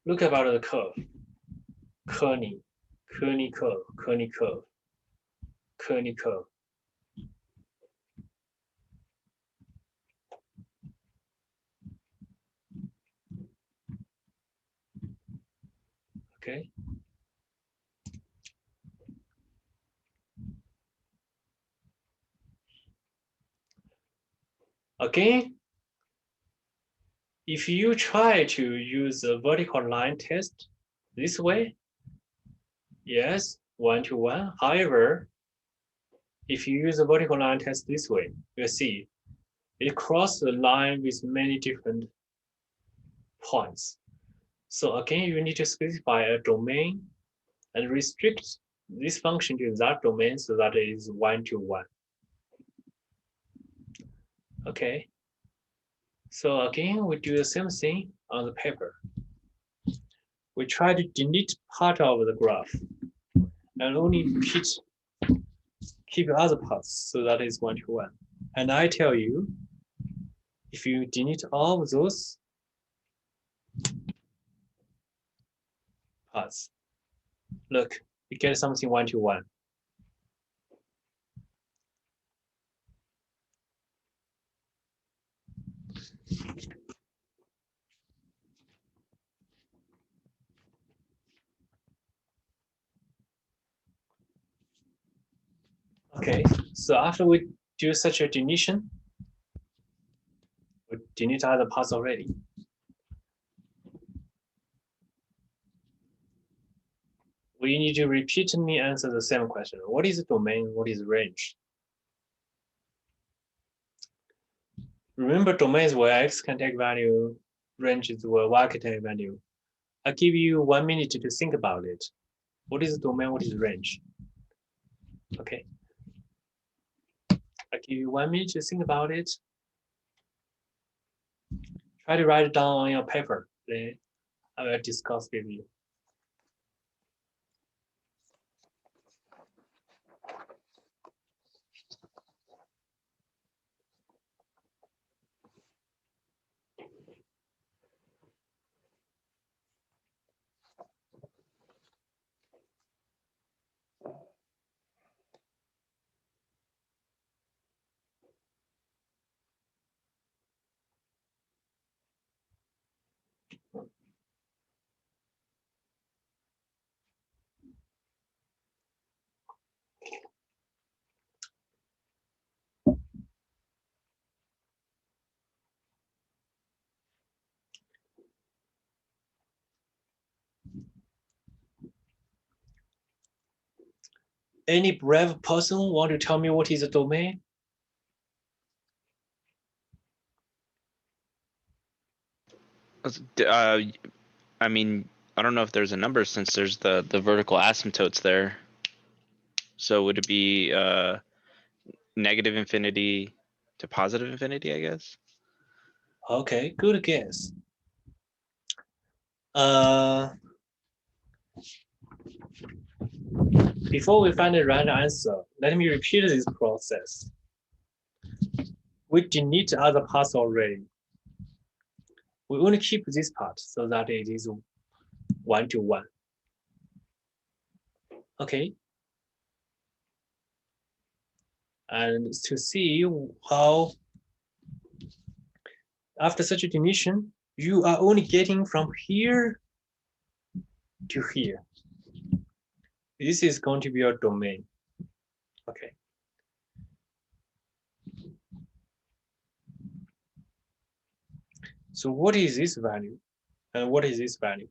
Look about the curve. Kearney curve, Kearney curve, Kearney curve. Okay. Again, if you try to use a vertical line test this way, yes, 1 to 1. However, if you use a vertical line test this way, you'll see it crosses the line with many different points. So again, you need to specify a domain and restrict this function to that domain so that it is 1 to 1. Okay. So again, we do the same thing on the paper. We try to delete part of the graph and only keep other parts so that is 1 to 1. And I tell you, if you delete all of those parts, look, you get something 1 to 1. Okay, so after we do such a deletion, we delete other parts already. We need to repeatedly answer the same question. What is the domain? What is range? Remember, domain is where X can take value, range is where Y can take value. I give you 1 minute to think about it. What is the domain? What is range? Okay. I give you 1 minute to think about it. Try to write it down on your paper. Then I will discuss with you. Any brave person want to tell me what is the domain? I mean, I don't know if there's a number since there's the vertical asymptotes there. So would it be negative infinity to positive infinity, I guess? Okay, good guess. Before we find the right answer, let me repeat this process. We delete other parts already. We only keep this part so that it is 1 to 1. Okay. And to see how, after such a deletion, you are only getting from here to here. This is going to be your domain. Okay. So what is this value? And what is this value?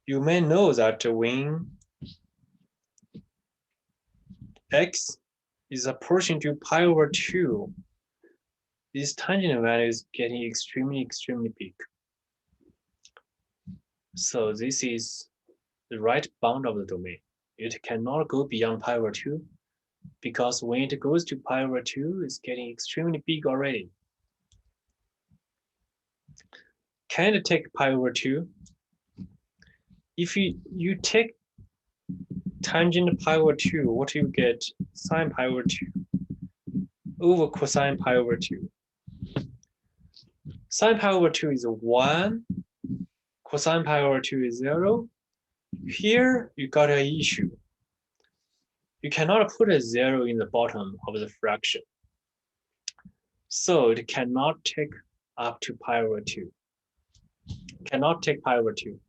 You may know that when X is approaching to pi over 2, this tangent value is getting extremely big. So this is the right bound of the domain. It cannot go beyond pi over 2 because when it goes to pi over 2, it's getting extremely big already. Can it take pi over 2? If you take tangent pi over 2, what do you get? Sine pi over 2 over cosine pi over 2. Sine pi over 2 is 1. Cosine pi over 2 is 0. Here, you got an issue. You cannot put a 0 in the bottom of the fraction. So it cannot take up to pi over 2. Cannot take pi over 2.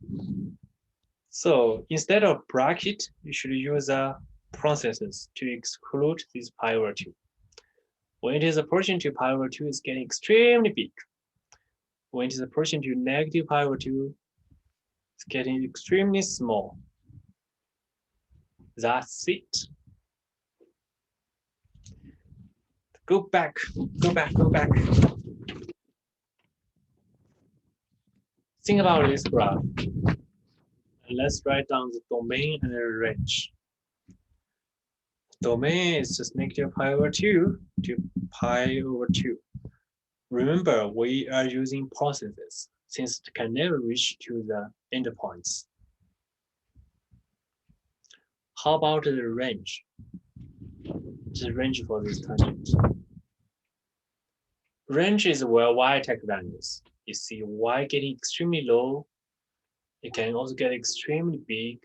So instead of bracket, you should use a parenthesis to exclude this pi over 2. When it is approaching to pi over 2, it's getting extremely big. When it is approaching to negative pi over 2, it's getting extremely small. That's it. Go back, go back, go back. Think about this graph. And let's write down the domain and the range. Domain is just negative pi over 2 to pi over 2. Remember, we are using processes since it can never reach to the endpoints. How about the range? The range for this tangent. Range is where y take values. You see y getting extremely low. It can also get extremely big,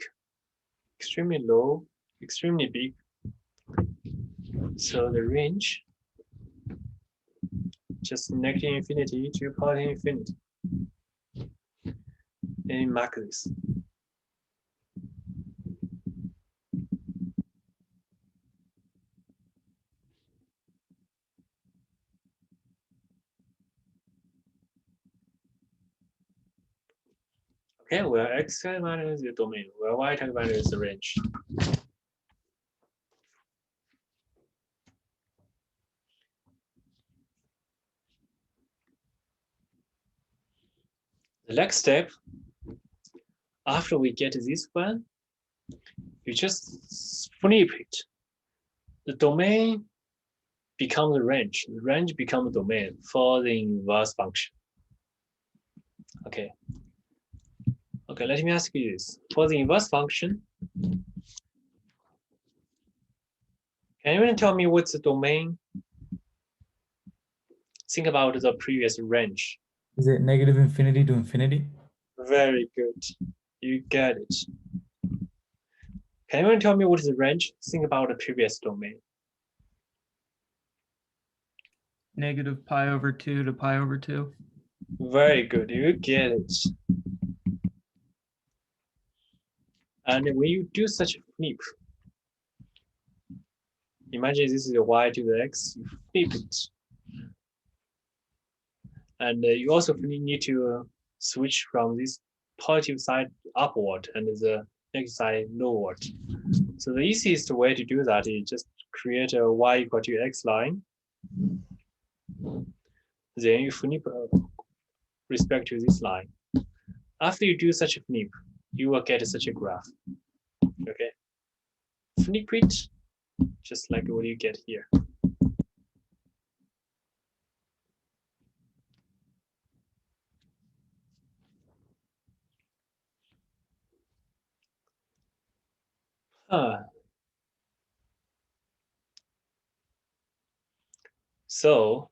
extremely low, extremely big. So the range, just negative infinity to positive infinity. And mark this. Okay, where x value is the domain, where y value is the range. The next step, after we get this one, you just flip it. The domain becomes the range becomes the domain for the inverse function. Okay. Okay, let me ask you this. For the inverse function, can you tell me what's the domain? Think about the previous range. Is it negative infinity to infinity? Very good. You get it. Can you tell me what is the range? Think about the previous domain. Negative pi over 2 to pi over 2. Very good. You get it. And when you do such a flip, imagine this is the y to the x, you flip it. And you also need to switch from this positive side upward and the negative side lowerward. So the easiest way to do that is just create a y equal to x line. Then you flip respect to this line. After you do such a flip, you will get such a graph. Okay. Flip it, just like what you get here. So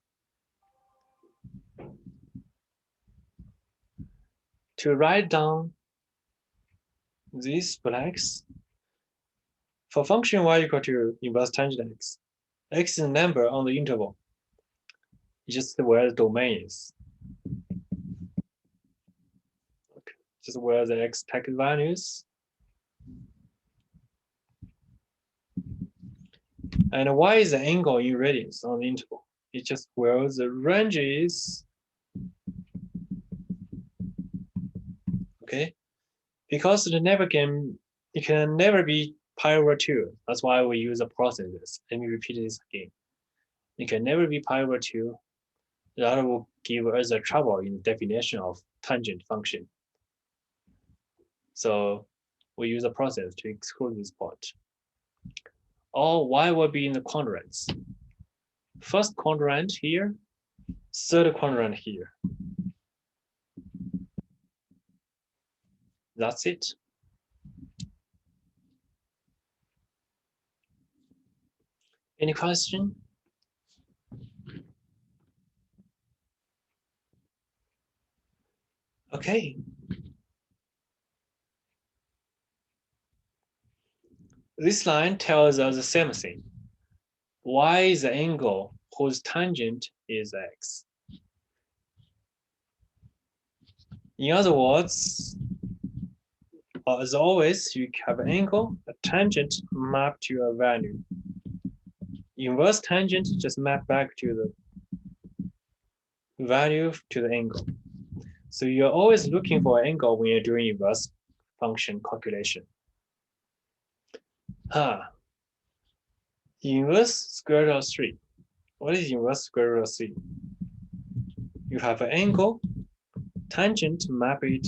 to write down these blacks, for function y equal to inverse tangent x, x is a number on the interval, just where the domain is. Okay. Just where the expected values. And y is the angle in radius on the interval. It's just where the range is. Okay, because it can never be pi over 2. That's why we use a process. Let me repeat this again. It can never be pi over 2. That will give us a trouble in the definition of tangent function. So we use a process to exclude this part. Or y will be in the quadrants. First quadrant here, third quadrant here. That's it. Any question? Okay. This line tells us the same thing. Y is the angle whose tangent is x. In other words, as always, you have an angle, a tangent mapped to a value. Inverse tangent just map back to the value to the angle. So you're always looking for an angle when you're doing inverse function calculation. Inverse square root of 3. What is inverse square root of 3? You have an angle, tangent, map it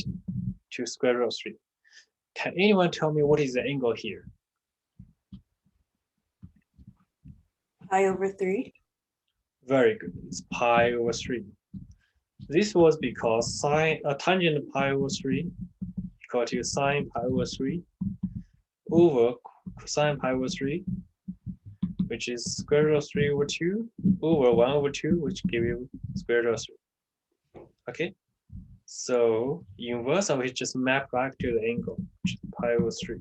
to square root of 3. Can anyone tell me what is the angle here? Pi over 3. Very good. It's pi over 3. This was because tangent pi over 3 equal to sine pi over 3 over cosine pi over 3, which is square root of 3 over 2 over 1 over 2, which give you square root of 3. Okay, so inverse of it just map back to the angle, which is pi over 3.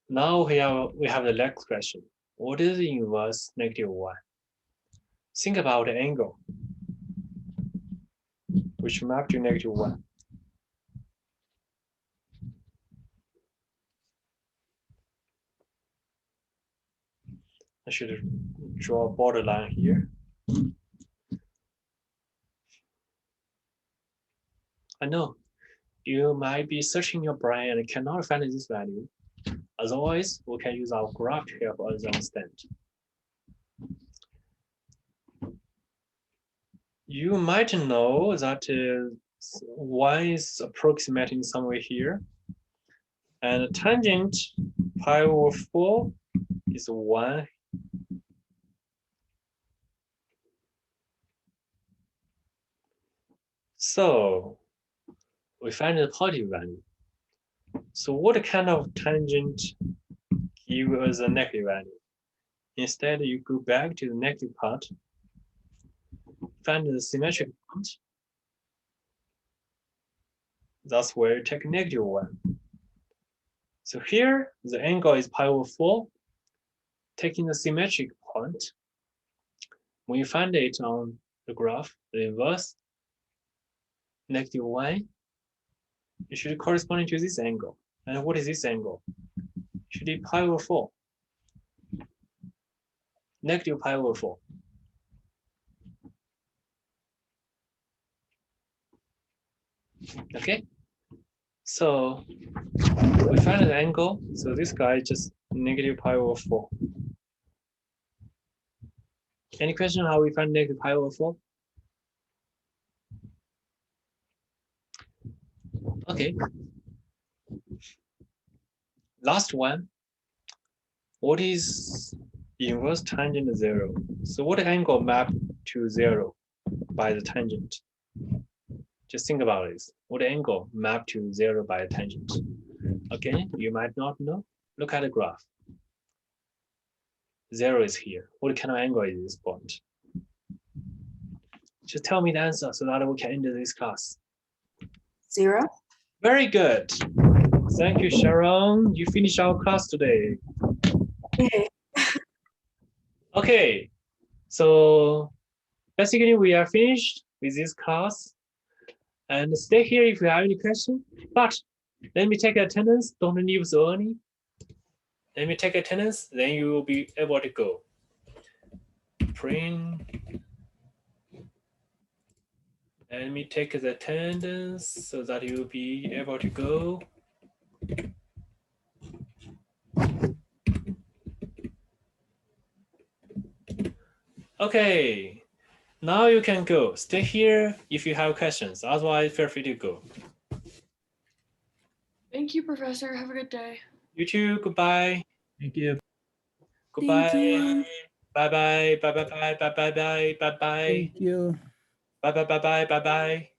Now we have the next question. What is the inverse -1? Think about the angle which map to -1. I should draw a borderline here. I know you might be searching your brain and cannot find this value. As always, we can use our graph to help us understand. You might know that 1 is approximating somewhere here, and tangent pi over 4 is 1. So we find the positive value. So what kind of tangent give us a negative value? Instead, you go back to the negative part, find the symmetric part. That's where you take -1. So here, the angle is pi over 4. Taking the symmetric point, when you find it on the graph, the inverse, -1, it should correspond to this angle. And what is this angle? It should be pi over 4. Negative pi over 4. Okay, so we find an angle. So this guy is just negative pi over 4. Any question how we find negative pi over 4? Okay. Last one. What is inverse tangent 0? So what angle map to 0 by the tangent? Just think about this. What angle map to 0 by a tangent? Okay, you might not know. Look at the graph. 0 is here. What kind of angle is this point? Just tell me the answer so that we can end this class. 0. Very good. Thank you, Sharon. You finished our class today. Okay. Okay, so basically we are finished with this class. And stay here if you have any question. But let me take attendance. Don't leave so early. Let me take attendance, then you will be able to go. Print. Let me take the attendance so that you will be able to go. Okay, now you can go. Stay here if you have questions. Otherwise, feel free to go. Thank you, Professor. Have a good day. You too. Goodbye. Thank you. Goodbye. you. Bye bye. Bye bye bye bye bye bye bye bye. Thank you. Bye bye bye bye bye bye.